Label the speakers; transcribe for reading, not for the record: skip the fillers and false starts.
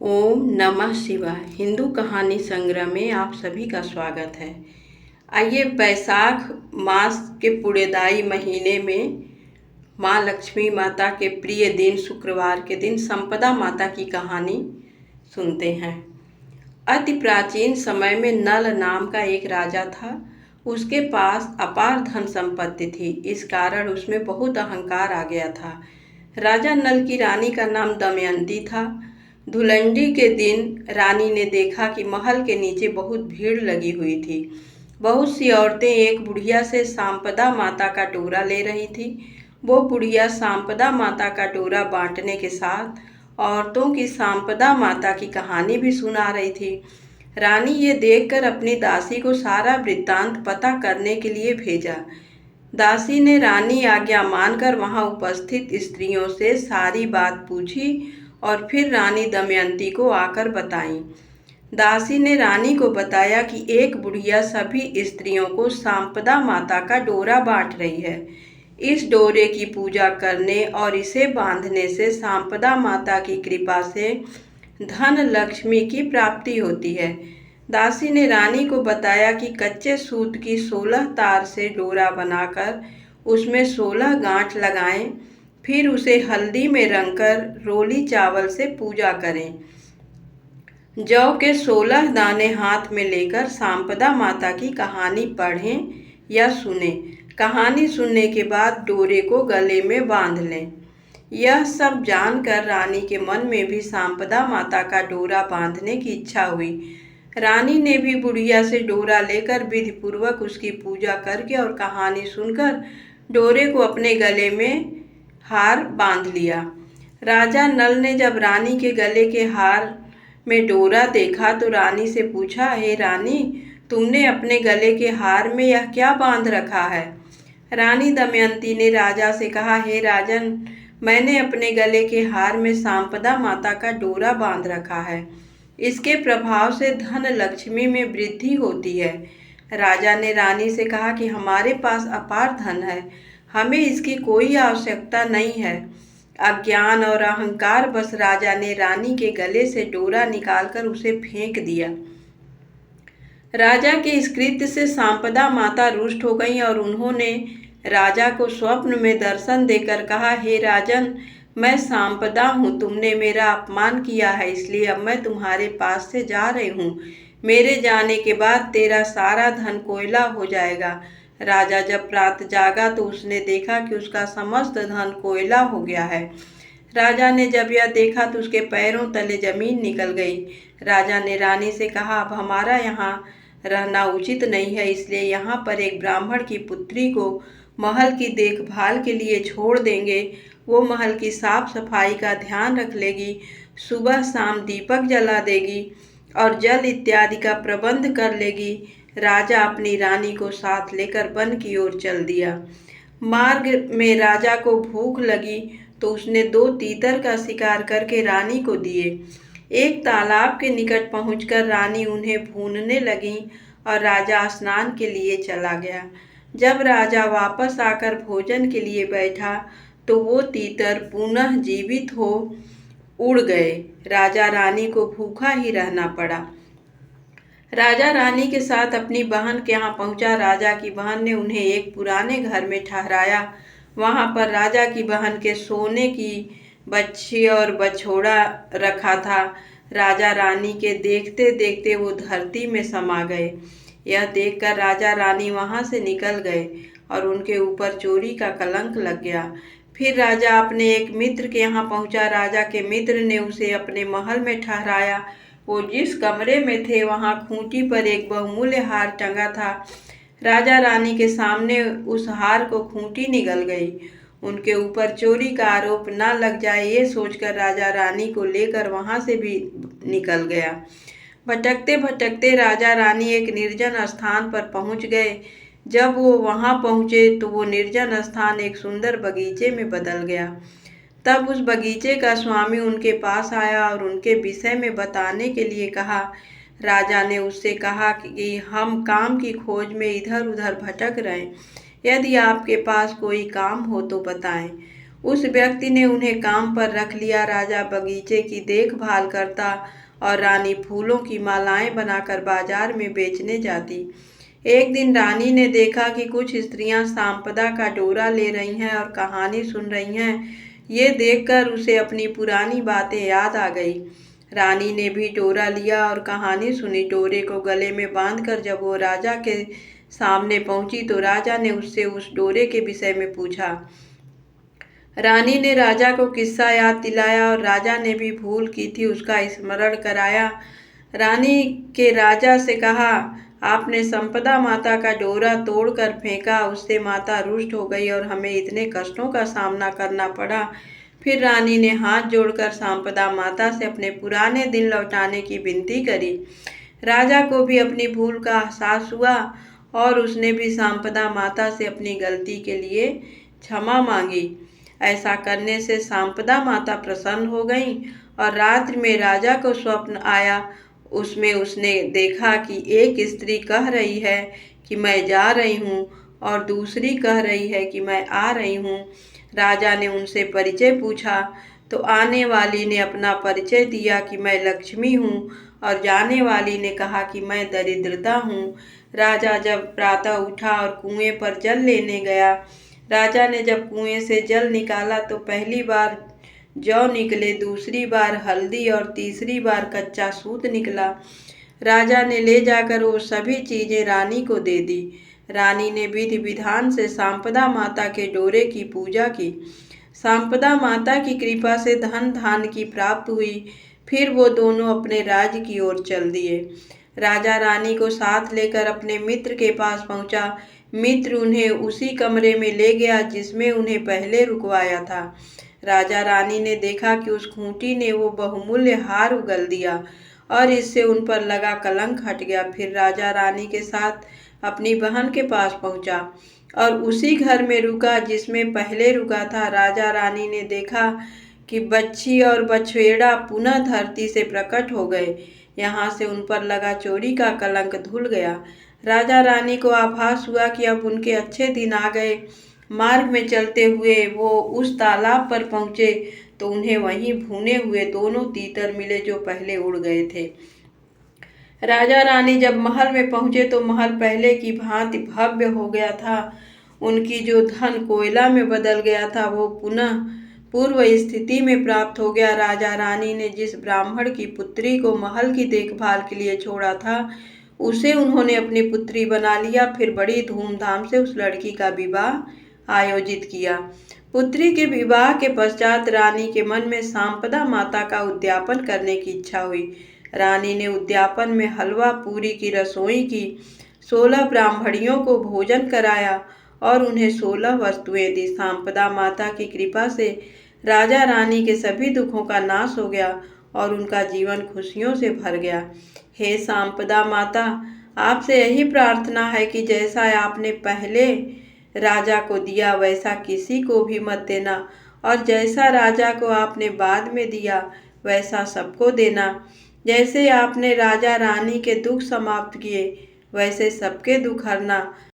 Speaker 1: ओम नमः शिवाय। हिंदू कहानी संग्रह में आप सभी का स्वागत है। आइए बैसाख मास के पुण्यदायी महीने में माँ लक्ष्मी माता के प्रिय दिन शुक्रवार के दिन संपदा माता की कहानी सुनते हैं। अति प्राचीन समय में नल नाम का एक राजा था। उसके पास अपार धन संपत्ति थी। इस कारण उसमें बहुत अहंकार आ गया था। राजा नल की रानी का नाम दमयंती था। धुलंडी के दिन रानी ने देखा कि महल के नीचे बहुत भीड़ लगी हुई थी। बहुत सी औरतें एक बुढ़िया से सांपदा माता का डोरा ले रही थी। वो बुढ़िया सांपदा माता का डोरा बांटने के साथ औरतों की सांपदा माता की कहानी भी सुना रही थी। रानी ये देखकर अपनी दासी को सारा वृत्तांत पता करने के लिए भेजा। दासी ने रानी आज्ञा मानकर वहां उपस्थित स्त्रियों से सारी बात पूछी और फिर रानी दमयंती को आकर बताई। दासी ने रानी को बताया कि एक बुढ़िया सभी स्त्रियों को सांपदा माता का डोरा बांट रही है। इस डोरे की पूजा करने और इसे बांधने से सांपदा माता की कृपा से धन लक्ष्मी की प्राप्ति होती है। दासी ने रानी को बताया कि कच्चे सूत की 16 तार से डोरा बनाकर उसमें 16 गांठ लगाएं, फिर उसे हल्दी में रंगकर रोली चावल से पूजा करें। जौ के 16 दाने हाथ में लेकर सांपदा माता की कहानी पढ़ें या सुने। कहानी सुनने के बाद डोरे को गले में बांध लें। यह सब जानकर रानी के मन में भी सांपदा माता का डोरा बांधने की इच्छा हुई। रानी ने भी बुढ़िया से डोरा लेकर विधिपूर्वक उसकी पूजा करके और कहानी सुनकर डोरे को अपने गले में हार बांध लिया। राजा नल ने जब रानी के गले के हार में डोरा देखा तो रानी से पूछा, हे रानी, तुमने अपने गले के हार में यह क्या बांध रखा है? रानी दमयंती ने राजा से कहा, हे राजन, मैंने अपने गले के हार में सांपदा माता का डोरा बांध रखा है। इसके प्रभाव से धन लक्ष्मी में वृद्धि होती है। राजा ने रानी से कहा कि हमारे पास अपार धन है, हमें इसकी कोई आवश्यकता नहीं है। अज्ञान और अहंकार बस राजा ने रानी के गले से डोरा निकालकर उसे फेंक दिया। राजा के इस कृत्य से सांपदा माता रुष्ट हो गई और उन्होंने राजा को स्वप्न में दर्शन देकर कहा, हे राजन, मैं सांपदा हूँ, तुमने मेरा अपमान किया है, इसलिए अब मैं तुम्हारे पास से जा रही हूँ। मेरे जाने के बाद तेरा सारा धन कोयला हो जाएगा। राजा जब प्रातः जागा तो उसने देखा कि उसका समस्त धन कोयला हो गया है। राजा ने जब यह देखा तो उसके पैरों तले जमीन निकल गई। राजा ने रानी से कहा, अब हमारा यहाँ रहना उचित नहीं है, इसलिए यहाँ पर एक ब्राह्मण की पुत्री को महल की देखभाल के लिए छोड़ देंगे। वो महल की साफ सफाई का ध्यान रख लेगी, सुबह शाम दीपक जला देगी और जल इत्यादि का प्रबंध कर लेगी। राजा अपनी रानी को साथ लेकर वन की ओर चल दिया। मार्ग में राजा को भूख लगी तो उसने 2 तीतर का शिकार करके रानी को दिए। एक तालाब के निकट पहुंचकर रानी उन्हें भूनने लगी और राजा स्नान के लिए चला गया। जब राजा वापस आकर भोजन के लिए बैठा तो वो तीतर पुनः जीवित हो उड़ गए। राजा रानी को भूखा ही रहना पड़ा। राजा रानी के साथ अपनी बहन के यहाँ पहुंचा। राजा की बहन ने उन्हें एक पुराने घर में ठहराया। वहां पर राजा की बहन के सोने की बच्ची और बछोड़ा रखा था। राजा रानी के देखते देखते वो धरती में समा गए। यह देखकर राजा रानी वहां से निकल गए और उनके ऊपर चोरी का कलंक लग गया। फिर राजा अपने एक मित्र के यहाँ पहुंचा। राजा के मित्र ने उसे अपने महल में ठहराया। वो जिस कमरे में थे वहां खूंटी पर एक बहुमूल्य हार टंगा था। राजा रानी के सामने उस हार को खूंटी निगल गई। उनके ऊपर चोरी का आरोप न लग जाए ये सोचकर राजा रानी को लेकर वहां से भी निकल गया। भटकते भटकते राजा रानी एक निर्जन स्थान पर पहुंच गए। जब वो वहां पहुंचे तो वो निर्जन स्थान एक सुंदर बगीचे में बदल गया। तब उस बगीचे का स्वामी उनके पास आया और उनके विषय में बताने के लिए कहा। राजा ने उससे कहा कि हम काम की खोज में इधर उधर भटक रहे हैं, यदि आपके पास कोई काम हो तो बताएं। उस व्यक्ति ने उन्हें काम पर रख लिया। राजा बगीचे की देखभाल करता और रानी फूलों की मालाएं बनाकर बाजार में बेचने जाती। एक दिन रानी ने देखा कि कुछ स्त्रियां सांपदा का डोरा ले रही हैं और कहानी सुन रही हैं। ये देखकर उसे अपनी पुरानी बातें याद आ गई। रानी ने भी डोरा लिया और कहानी सुनी। डोरे को गले में बांधकर जब वो राजा के सामने पहुंची तो राजा ने उससे उस डोरे के विषय में पूछा। रानी ने राजा को किस्सा याद दिलाया और राजा ने भी भूल की थी उसका स्मरण कराया। रानी के राजा से कहा, आपने संपदा माता का डोरा तोड़कर फेंका, उससे माता रुष्ट हो गई और हमें इतने कष्टों का सामना करना पड़ा। फिर रानी ने हाथ जोड़कर संपदा माता से अपने पुराने दिन लौटाने की विनती करी। राजा को भी अपनी भूल का एहसास हुआ और उसने भी संपदा माता से अपनी गलती के लिए क्षमा मांगी। ऐसा करने से संपदा माता प्रसन्न हो गईं और रात्रि में राजा को स्वप्न आया। उसमें उसने देखा कि एक स्त्री कह रही है कि मैं जा रही हूँ और दूसरी कह रही है कि मैं आ रही हूँ। राजा ने उनसे परिचय पूछा तो आने वाली ने अपना परिचय दिया कि मैं लक्ष्मी हूँ और जाने वाली ने कहा कि मैं दरिद्रता हूँ। राजा जब प्रातः उठा और कुएं पर जल लेने गया। राजा ने जब कुएं से जल निकाला तो पहली बार जौ निकले, दूसरी बार हल्दी और तीसरी बार कच्चा सूत निकला। राजा ने ले जाकर वो सभी चीजें रानी को दे दी। रानी ने विधि विधान से संपदा माता के डोरे की पूजा की। संपदा माता की कृपा से धन धान की प्राप्त हुई। फिर वो दोनों अपने राज्य की ओर चल दिए। राजा रानी को साथ लेकर अपने मित्र के पास पहुंचा। मित्र उन्हें उसी कमरे में ले गया जिसमें उन्हें पहले रुकवाया था। राजा रानी ने देखा कि उस खूंटी ने वो बहुमूल्य हार उगल दिया और इससे उन पर लगा कलंक हट गया। फिर राजा रानी के साथ अपनी बहन के पास पहुंचा और उसी घर में रुका जिसमें पहले रुका था। राजा रानी ने देखा कि बच्छी और बछेड़ा पुनः धरती से प्रकट हो गए। यहाँ से उन पर लगा चोरी का कलंक धुल गया। राजा रानी को आभास हुआ कि अब उनके अच्छे दिन आ गए। मार्ग में चलते हुए वो उस तालाब पर पहुंचे तो उन्हें वहीं भुने हुए दोनों तीतर मिले जो पहले उड़ गए थे। राजा रानी जब महल में पहुंचे तो महल पहले की भांति भव्य हो गया था। उनकी जो धन कोयला में बदल गया था वो पुनः पूर्व स्थिति में प्राप्त हो गया। राजा रानी ने जिस ब्राह्मण की पुत्री को महल की देखभाल के लिए छोड़ा था उसे उन्होंने अपनी पुत्री बना लिया। फिर बड़ी धूमधाम से उस लड़की का विवाह आयोजित किया। पुत्री के विवाह के पश्चात रानी के मन में संपदा माता का उद्यापन करने की इच्छा हुई। रानी ने उद्यापन में हलवा पूरी की रसोई की, 16 ब्राह्मणियों को भोजन कराया और उन्हें 16 वस्तुएं दी। संपदा माता की कृपा से राजा रानी के सभी दुखों का नाश हो गया और उनका जीवन खुशियों से भर गया। हे संपदा माता, आपसे यही प्रार्थना है कि जैसा आपने पहले राजा को दिया वैसा किसी को भी मत देना और जैसा राजा को आपने बाद में दिया वैसा सबको देना। जैसे आपने राजा रानी के दुख समाप्त किए वैसे सबके दुख हरना।